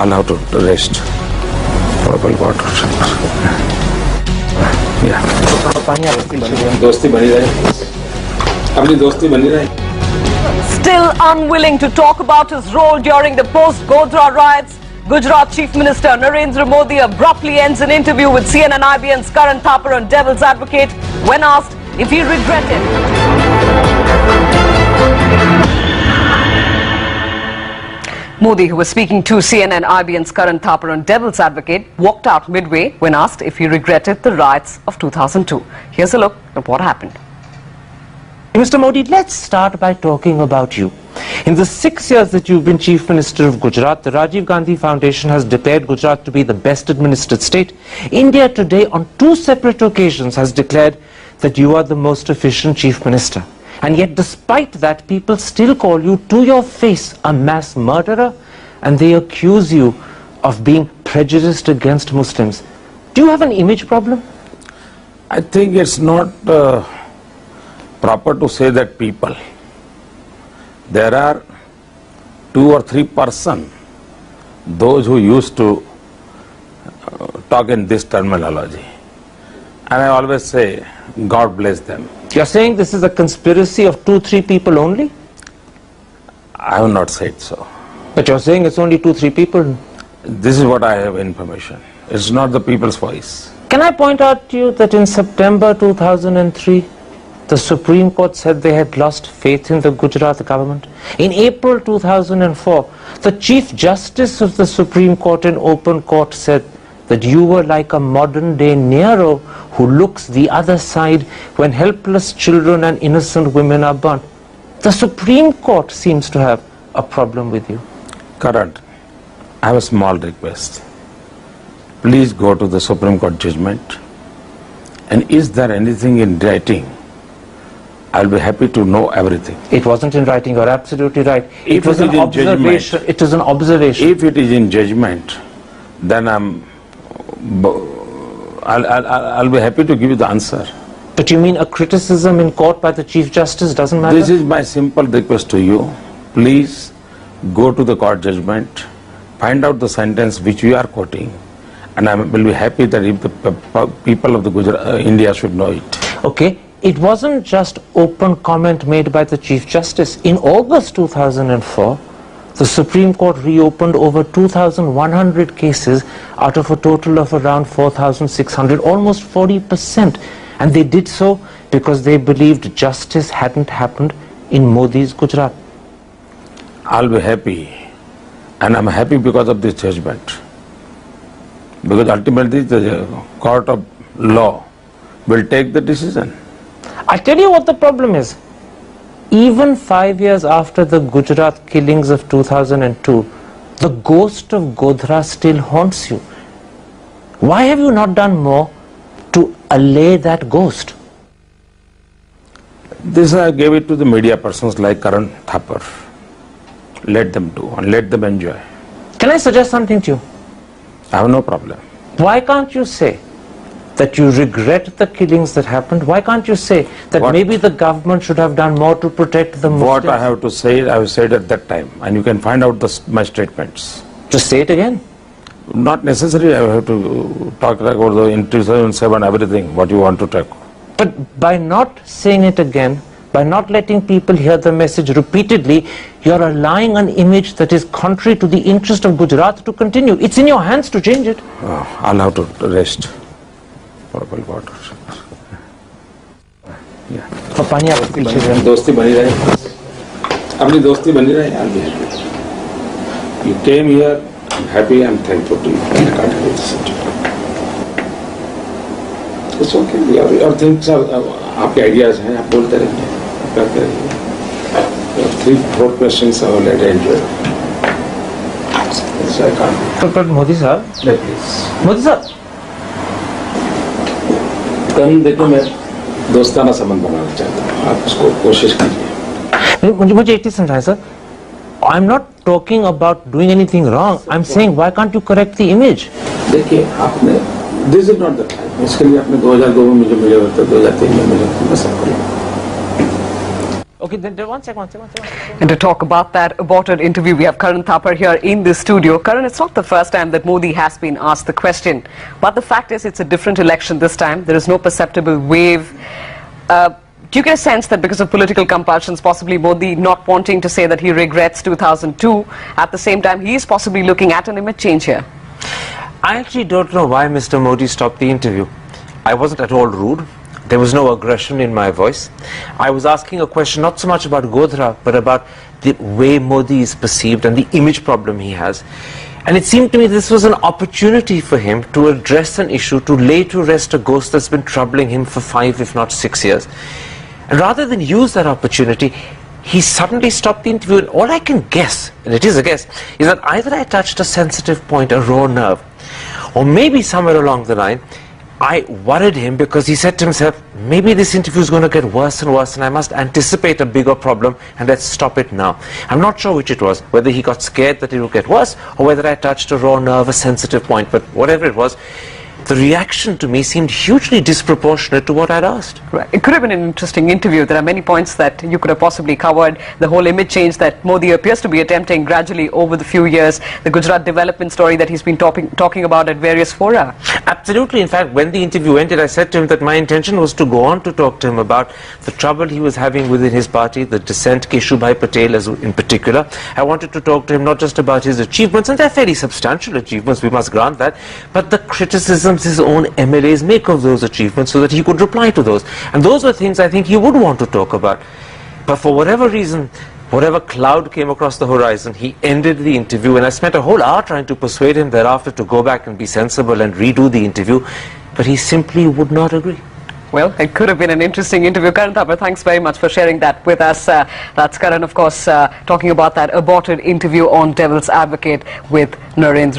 I'll have to rest for a water. Yeah. Still unwilling to talk about his role during the post-Godhra riots, Gujarat Chief Minister Narendra Modi abruptly ends an interview with CNN IBN's Karan Thapar on Devil's Advocate when asked if he regretted. Modi, who was speaking to CNN IBN's Karan Thapar on Devil's Advocate, walked out midway when asked if he regretted the riots of 2002. Here's a look at what happened. Mr. Modi, let's start by talking about you. In the 6 years that you've been Chief Minister of Gujarat, the Rajiv Gandhi Foundation has declared Gujarat to be the best administered state. India today, on 2 separate occasions, has declared that you are the most efficient Chief Minister. And yet, despite that, people still call you to your face a mass murderer, and they accuse you of being prejudiced against Muslims. Do you have an image problem? I think it's not proper to say that people. There are 2 or 3 persons, those who used to talk in this terminology. And I always say, God bless them. You're saying this is a conspiracy of 2-3 people only? I have not said so. But you're saying it's only 2-3 people? This is what I have information. It's not the people's voice. Can I point out to you that in September 2003, the Supreme Court said they had lost faith in the Gujarat government? In April 2004, the Chief Justice of the Supreme Court in open court said that you were like a modern-day Nero who looks the other side when helpless children and innocent women are burnt. The Supreme Court seems to have a problem with you. Karan, I have a small request. Please go to the Supreme Court judgment. And is there anything in writing? I'll be happy to know everything. It wasn't in writing, you're absolutely right. If it was an observation. It is an observation. If it is in judgment, then I'll be happy to give you the answer. But you mean a criticism in court by the Chief Justice doesn't matter? This is my simple request to you. Please go to the court judgment, find out the sentence which we are quoting, and I will be happy that if the people of the India should know it. Okay. It wasn't just open comment made by the Chief Justice. In August 2004, the Supreme Court reopened over 2,100 cases out of a total of around 4,600, almost 40%. And they did so because they believed justice hadn't happened in Modi's Gujarat. I'll be happy, and I'm happy because of this judgment. Because ultimately the court of law will take the decision. I'll tell you what the problem is. Even 5 years after the Gujarat killings of 2002, the ghost of Godhra still haunts you. Why have you not done more to allay that ghost? This I gave it to the media persons like Karan Thapar. Let them do and let them enjoy. Can I suggest something to you? I have no problem. Why can't you say that you regret the killings that happened? Why can't you say that maybe the government should have done more to protect the Muslims? What I have to say, I have said at that time, and you can find out my statements. Just say it again. Not necessary. I have to talk about the in 2007 everything, what you want to talk. But by not saying it again, by not letting people hear the message repeatedly, you're allowing an image that is contrary to the interest of Gujarat to continue. It's in your hands to change it. I'll have to rest. Water. Yeah. दोस्ती बनी रहे, अपनी दोस्ती बनी रहे. I'll be happy. You came here. I'm happy. I'm thankful to you. I can't help it. It's okay. Your things are आपके ideas हैं. आप बोलते रहिए. आप करते रहिए. 3-4 questions I will let you enjoy. So I can't. But Modi sir, Please. Modi sir. कल देखो मैं दोस्ताना संबंध बनाना चाहता हूँ. आप उसको कोशिश कीजिए. मुझे एक चीज समझाएं sir. I'm not talking about doing anything wrong. I'm saying why can't you correct the image? देखिए आपने this is not the time. इसके लिए आपने 2002 में मुझे मिले होते, 2003 में मिले होते, मैं सब करूँगा. Okay, then one second. And to talk about that aborted interview, we have Karan Thapar here in the studio. Karan, it's not the first time that Modi has been asked the question, but the fact is it's a different election this time. There is no perceptible wave. Do you get a sense that because of political compulsions, possibly Modi not wanting to say that he regrets 2002, at the same time he is possibly looking at an image change here? I actually don't know why Mr. Modi stopped the interview. I wasn't at all rude. There was no aggression in my voice. I was asking a question not so much about Godhra, but about the way Modi is perceived and the image problem he has. And it seemed to me this was an opportunity for him to address an issue, to lay to rest a ghost that's been troubling him for 5, if not 6 years. And rather than use that opportunity, he suddenly stopped the interview. And all I can guess, and it is a guess, is that either I touched a sensitive point, a raw nerve, or maybe somewhere along the line, I worried him because he said to himself, maybe this interview is going to get worse and worse and I must anticipate a bigger problem and let's stop it now. I'm not sure which it was, whether he got scared that it would get worse or whether I touched a raw nerve, a sensitive point, but whatever it was, the reaction to me seemed hugely disproportionate to what I'd asked. Right. It could have been an interesting interview. There are many points that you could have possibly covered. The whole image change that Modi appears to be attempting gradually over the few years. The Gujarat development story that he's been talking about at various fora. Absolutely. In fact, when the interview ended, I said to him that my intention was to go on to talk to him about the trouble he was having within his party, the dissent, Keshubhai Patel in particular. I wanted to talk to him not just about his achievements, and they're fairly substantial achievements, we must grant that, but the criticisms his own MLAs make of those achievements so that he could reply to those. And those were things I think he would want to talk about. But for whatever reason, whatever cloud came across the horizon, he ended the interview, and I spent a whole hour trying to persuade him thereafter to go back and be sensible and redo the interview, but he simply would not agree. Well, it could have been an interesting interview. Karan Thapar, thanks very much for sharing that with us. That's Karan, of course, talking about that aborted interview on Devil's Advocate with Narendra.